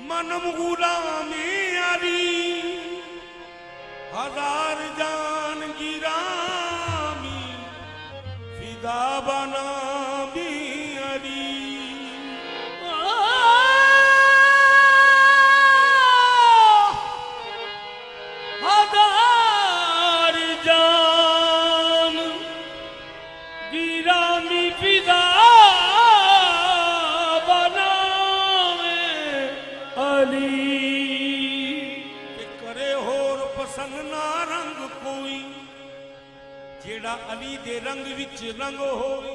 मनम गुलामी अली हजार जान गिरामी फिदा बना भी अली हजार जान गिरामी फिदा पसंद ना रंग कोई जेड़ा अली दे रंग विच रंग होवे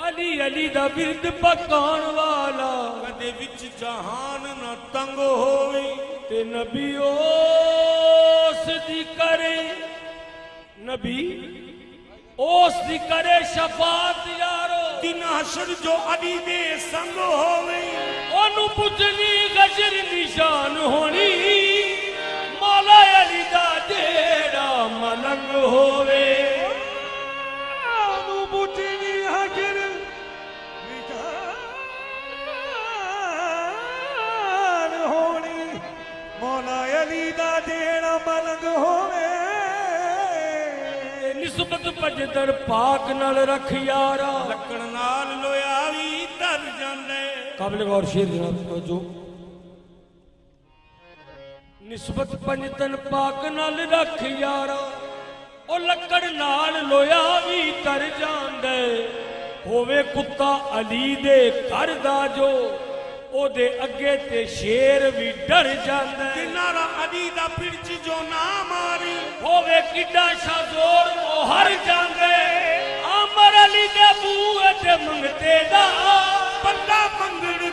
अली अली दा बिरद पकाण वाला कदे विच जहान न तंग होवे ते नबी ओस दी करे नबी ओस दी करे शफात यारो दिन हशर जो अली दे संग होवे ओनू पुछनी गजर निशान होनी मौला अली दा जेड़ा मलंग होवे ओनू पुछनी गजर निशान होनी मौला अली दा जेड़ा मलंग होवे निस्बत पजदर पाक नाल रख यारा लकड़ नाल लोया भी तर जांदे काबिल गौर शेर जनाब जो निस्बत पंजतन पाक नाल रख यारा ओ लकड़ नाल लोया भी तर जांदे होवे कुत्ता अली दे घर दा जो ओदे अगे ते शेर भी डर जांदा है नारा अली दा पिरच जो ना मारी होवे किड्डा शा जोर ओ हर जांदे अमर अली दे बूए ते मंगते दा बंदा मंगड़